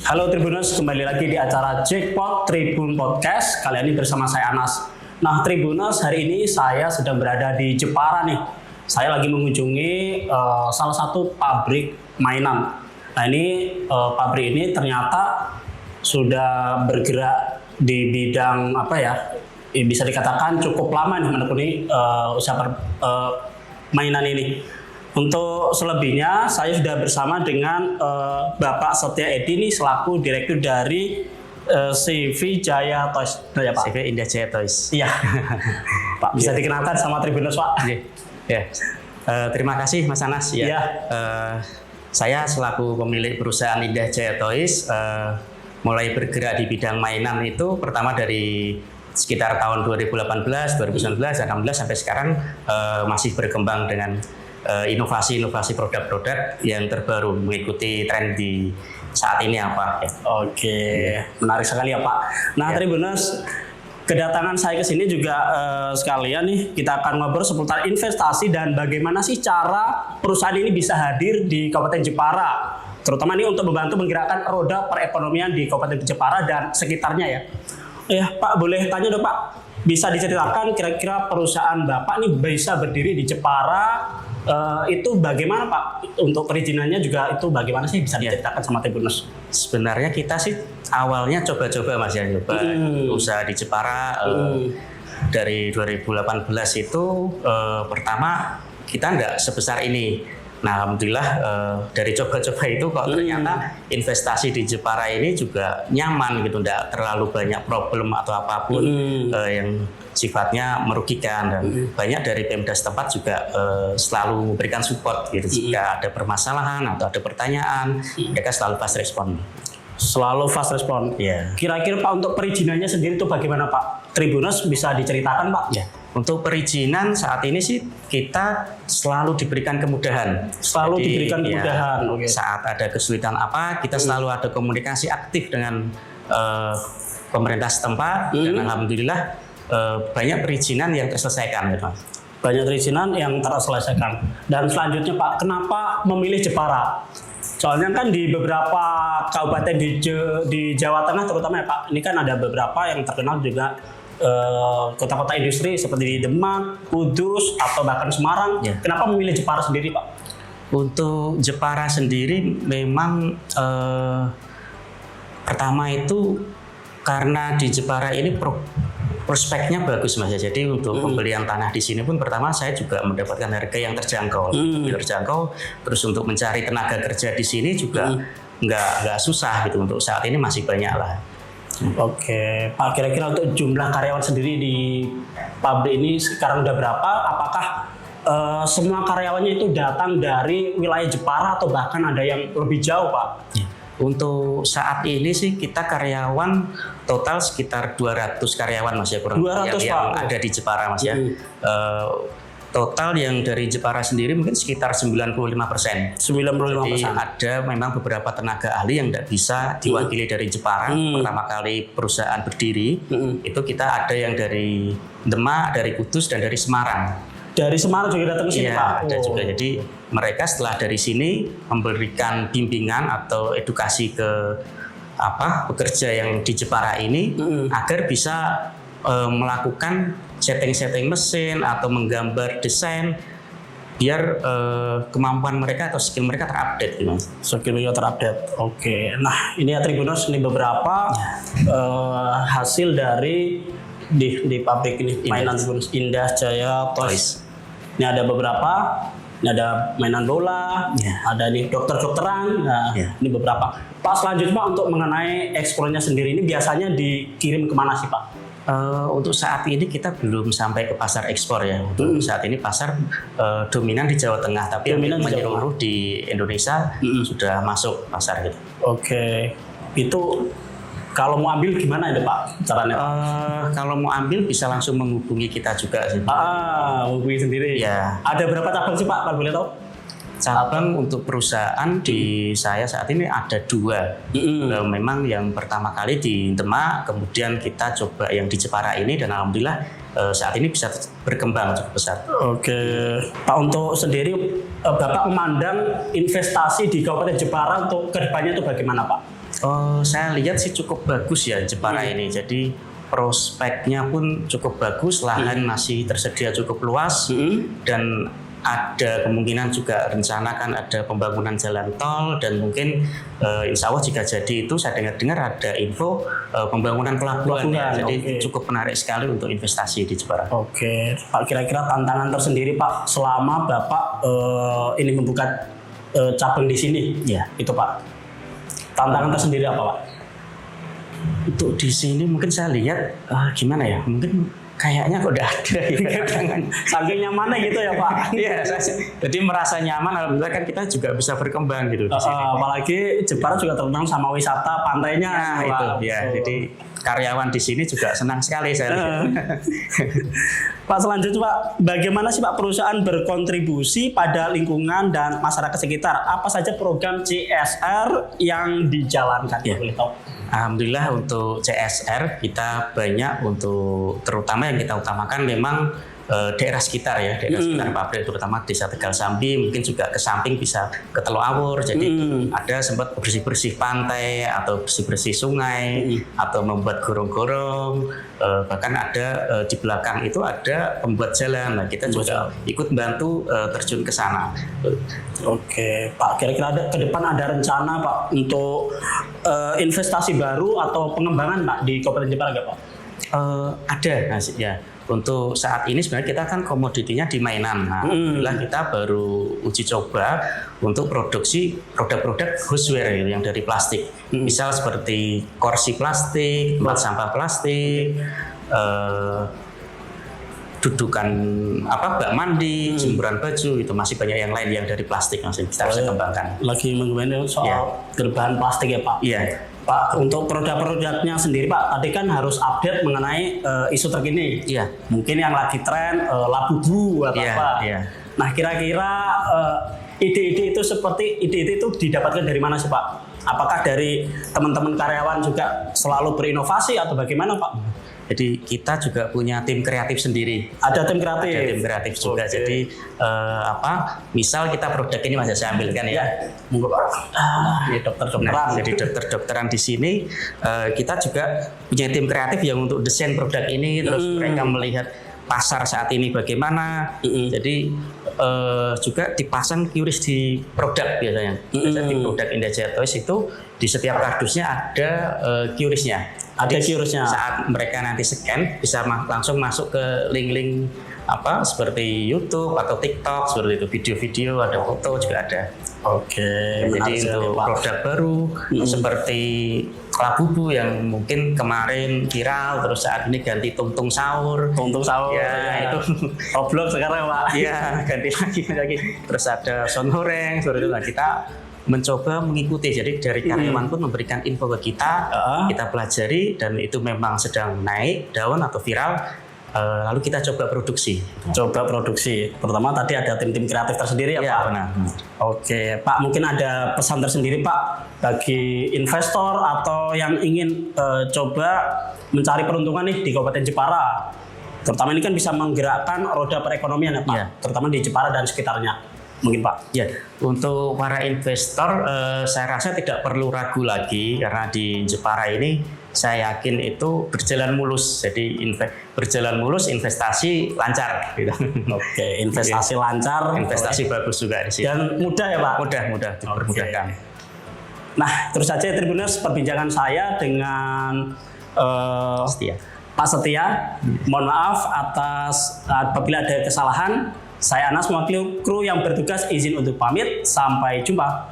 Halo Tribuners, kembali lagi di acara Jackpot Tribun Podcast. Kali ini bersama saya Anas. Nah Tribuners, hari ini saya sedang berada di Jepara nih. Saya lagi mengunjungi salah satu pabrik mainan. Nah ini pabrik ini ternyata sudah bergerak di bidang bisa dikatakan cukup lama nih menekuni usaha mainan ini. Untuk selebihnya saya sudah bersama dengan Bapak Setia Edi nih selaku direktur dari CV Jaya Toys. Ya, Pak. CV Indah Jaya Toys. Iya. Pak, bisa dikenalkan sama Tribuners, Pak? Ya. Terima kasih Mas Anas. Ya. Saya selaku pemilik perusahaan Indah Jaya Toys mulai bergerak di bidang mainan itu pertama dari sekitar tahun 2018, 2019, 2016 sampai sekarang masih berkembang dengan inovasi-inovasi produk-produk yang terbaru mengikuti tren di saat ini apa ya. Oke, menarik sekali ya Pak. Nah Tribuners, kedatangan saya ke sini juga sekalian nih kita akan ngobrol seputar investasi dan bagaimana sih cara perusahaan ini bisa hadir di Kabupaten Jepara, terutama ini untuk membantu menggerakkan roda perekonomian di Kabupaten Jepara dan sekitarnya ya. Ya Pak, boleh tanya dong Pak, bisa diceritakan kira-kira perusahaan Bapak nih bisa berdiri di Jepara itu bagaimana Pak? Untuk perizinannya juga itu bagaimana sih, bisa diceritakan sama Tribuners? Sebenarnya kita sih awalnya coba-coba Mas ya, usaha di Jepara dari 2018 itu pertama kita nggak sebesar ini. Nah alhamdulillah dari coba-coba itu kok ternyata investasi di Jepara ini juga nyaman gitu, nggak terlalu banyak problem atau apapun yang sifatnya merugikan, dan banyak dari Pemda setempat juga selalu memberikan support gitu. Jika ada permasalahan atau ada pertanyaan, mereka selalu fast respon. Selalu fast respon. Ya. Kira-kira Pak untuk perizinannya sendiri itu bagaimana Pak? Tribuners bisa diceritakan Pak? Ya. Untuk perizinan saat ini sih kita selalu diberikan kemudahan. Selalu diberikan kemudahan. Ya, saat ada kesulitan apa, kita selalu ada komunikasi aktif dengan pemerintah setempat dan alhamdulillah banyak perizinan yang terselesaikan, gitu. Banyak perizinan yang terselesaikan. Dan selanjutnya Pak, kenapa memilih Jepara? Soalnya kan di beberapa kabupaten di Jawa Tengah terutama ya Pak, ini kan ada beberapa yang terkenal juga kota-kota industri seperti di Demak, Kudus, atau bahkan Semarang. Ya. Kenapa memilih Jepara sendiri Pak? Untuk Jepara sendiri memang pertama itu karena di Jepara ini prospeknya bagus Mas ya. Jadi untuk pembelian tanah di sini pun pertama saya juga mendapatkan harga yang terjangkau. Terus untuk mencari tenaga kerja di sini juga nggak susah gitu, untuk saat ini masih banyak lah. Oke, Pak, kira-kira untuk jumlah karyawan sendiri di pabrik ini sekarang udah berapa? Apakah semua karyawannya itu datang dari wilayah Jepara atau bahkan ada yang lebih jauh Pak? Untuk saat ini sih kita karyawan total sekitar 200 karyawan Mas ya, kurang 200 yang ada di Jepara Mas ya. Total yang dari Jepara sendiri mungkin sekitar 95%. 95%. Jadi ada memang beberapa tenaga ahli yang tidak bisa diwakili dari Jepara. Pertama kali perusahaan berdiri itu kita ada yang dari Demak, dari Kudus, dan dari Semarang. Dari Semarang juga datang ke sini Pak? Ada juga. Jadi mereka setelah dari sini memberikan bimbingan atau edukasi ke pekerja yang di Jepara ini agar bisa melakukan setting mesin atau menggambar desain biar kemampuan mereka atau skill mereka terupdate gitu. Skill mereka terupdate. Oke. Nah, ini ya Tribuners, ini beberapa hasil dari di pabrik ini mainan Indah Jaya Toys. Ini ada beberapa. Ini ada mainan bola, ada nih dokter-dokteran. Nah, ini beberapa. Pak, selanjutnya Pak, untuk mengenai ekspornya sendiri ini biasanya dikirim kemana sih Pak? Untuk saat ini kita belum sampai ke pasar ekspor ya. Untuk saat ini pasar dominan di Jawa Tengah, tapi menyeluruh di Indonesia sudah masuk pasar gitu. Oke, itu kalau mau ambil gimana ya Pak caranya? Kalau mau ambil bisa langsung menghubungi kita juga sih. Hubungi sendiri. Ya. Ada berapa cabang sih Pak, kalau boleh tahu? Cabang untuk perusahaan di saya saat ini ada 2. Memang yang pertama kali di Demak, kemudian kita coba yang di Jepara ini, dan alhamdulillah saat ini bisa berkembang cukup besar. Oke, Pak, untuk sendiri Bapak memandang investasi di Kabupaten Jepara untuk kedepannya itu bagaimana Pak? Oh, saya lihat sih cukup bagus ya Jepara ini. Jadi prospeknya pun cukup bagus, lahan masih tersedia cukup luas, dan ada kemungkinan juga rencana kan ada pembangunan jalan tol, dan mungkin insya Allah jika jadi itu saya dengar ada info pembangunan pelabuhan ya. Jadi cukup menarik sekali untuk investasi di Jepara. Oke, Pak, kira-kira tantangan tersendiri Pak selama Bapak ini membuka cabang di sini, Ya, itu Pak. Tantangan tersendiri apa Pak? untuk di sini mungkin saya lihat gimana ya? Mungkin kayaknya kok udah ada ya. Saking nyamannya gitu ya Pak. Iya, jadi merasa nyaman. Alhamdulillah kan kita juga bisa berkembang gitu di sini. Apalagi Jepara juga terkenal sama wisata pantainya. Nah, itu ya. Jadi karyawan di sini juga senang sekali saya lihat. Pak, selanjutnya Pak, bagaimana sih Pak perusahaan berkontribusi pada lingkungan dan masyarakat sekitar? Apa saja program CSR yang dijalankan? Ya. Boleh tahu? Alhamdulillah untuk CSR kita banyak, untuk terutama yang kita utamakan memang daerah sekitar ya, daerah sekitar pabrik, terutama desa Tegal Sambi, mungkin juga ke samping bisa ke Teluk Awur. Jadi ada sempat bersih-bersih pantai atau bersih-bersih sungai atau membuat gorong-gorong, bahkan ada di belakang itu ada pembuat jalan. Nah, kita juga ikut bantu terjun ke sana. Oke, Pak, kira-kira ke depan ada rencana Pak untuk investasi baru atau pengembangan Pak di Kabupaten Jepara nggak Pak? Ada ya. Untuk saat ini sebenarnya kita kan komoditinya di mainan. Nah, alhamdulillah kita baru uji coba untuk produksi produk-produk houseware yang dari plastik. Misal seperti kursi plastik, tempat sampah plastik, dudukan bak mandi, jemuran baju, itu masih banyak yang lain yang dari plastik yang kita bisa kembangkan. Lagi menggunakan soal berbahan plastik ya Pak? Iya. Pak, untuk produk-produknya sendiri Pak, tadi kan harus update mengenai isu terkini. Iya. Mungkin yang lagi tren labubu atau apa. Iya. Nah, kira-kira ide-ide itu itu didapatkan dari mana sih Pak? Apakah dari teman-teman karyawan juga selalu berinovasi atau bagaimana Pak? Jadi kita juga punya tim kreatif sendiri. Ada tim kreatif. Ada tim kreatif juga. Jadi misal kita produk ini masih saya ambilkan ya. Monggo Pak. Ini dokter-dokteran. Nah, jadi dokter-dokteran di sini kita juga punya tim kreatif yang untuk desain produk ini, terus mereka melihat pasar saat ini bagaimana. Jadi juga dipasang QRIS di produk biasanya. Biasanya di produk Indah Toys itu di setiap kardusnya ada QRIS-nya. Ada QRIS-nya. Saat mereka nanti scan bisa langsung masuk ke link-link seperti YouTube atau TikTok, seperti itu, video-video, ada foto juga ada. Oke. Jadi untuk produk baru seperti labubu yang mungkin kemarin viral, terus saat ini ganti tungtung sahur. Tungtung sahur. Ya, itu oblong sekarang Pak. Iya, ganti lagi. Terus ada sonhoreng, seperti itu. Nah, kita mencoba mengikuti. Jadi dari karyawan pun memberikan info ke kita, kita pelajari, dan itu memang sedang naik daun atau viral. Lalu kita coba produksi. Pertama tadi ada tim-tim kreatif tersendiri ya Pak? Benar. Oke, Pak, mungkin ada pesan tersendiri Pak bagi investor atau yang ingin coba mencari peruntungan nih di Kabupaten Jepara. Terutama ini kan bisa menggerakkan roda perekonomian ya Pak, terutama di Jepara dan sekitarnya. Mungkin Pak. Ya, untuk para investor saya rasa tidak perlu ragu lagi, karena di Jepara ini saya yakin itu berjalan mulus. Jadi berjalan mulus, investasi lancar. Gitu. Oke, investasi lancar, investasi bagus juga di sini. Dan mudah ya Pak. Mudah, dipermudahkan. Nah, terus saja Tribuners, perbincangan saya dengan Pak Setia. Mohon maaf atas apabila ada kesalahan. Saya Anas, mewakili kru yang bertugas, izin untuk pamit. Sampai jumpa.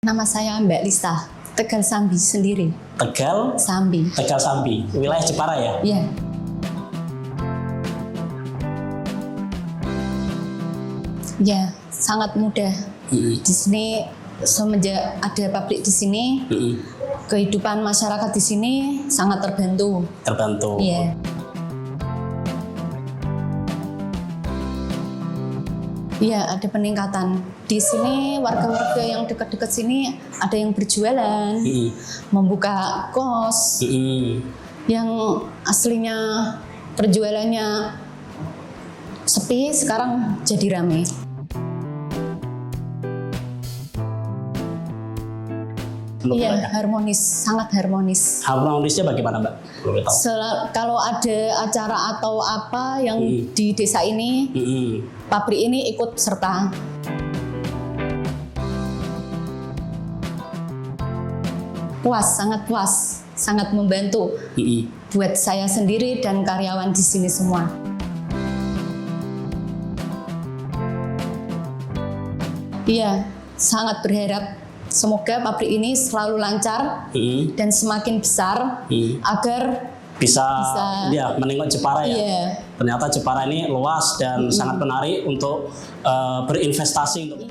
Nama saya Mbak Lisa, Tegal Sambi sendiri. Tegal Sambi, wilayah Jepara ya? Iya. Ya, sangat mudah. Di sini semenjak ada pabrik di sini, kehidupan masyarakat di sini sangat terbantu. Iya. Iya, ada peningkatan. Di sini warga-warga yang dekat-dekat sini ada yang berjualan, membuka kos, yang aslinya perjualannya sepi, sekarang jadi ramai. Iya, harmonis, sangat harmonis. Harmonisnya bagaimana Mbak? Boleh tahu. Kalau ada acara atau apa yang di desa ini, pabrik ini ikut serta. Puas, sangat membantu buat saya sendiri dan karyawan di sini semua. Iya, sangat berharap semoga pabrik ini selalu lancar dan semakin besar agar bisa ya menengok Jepara ya. Iya. Ternyata Jepara ini luas dan sangat menarik untuk berinvestasi untuk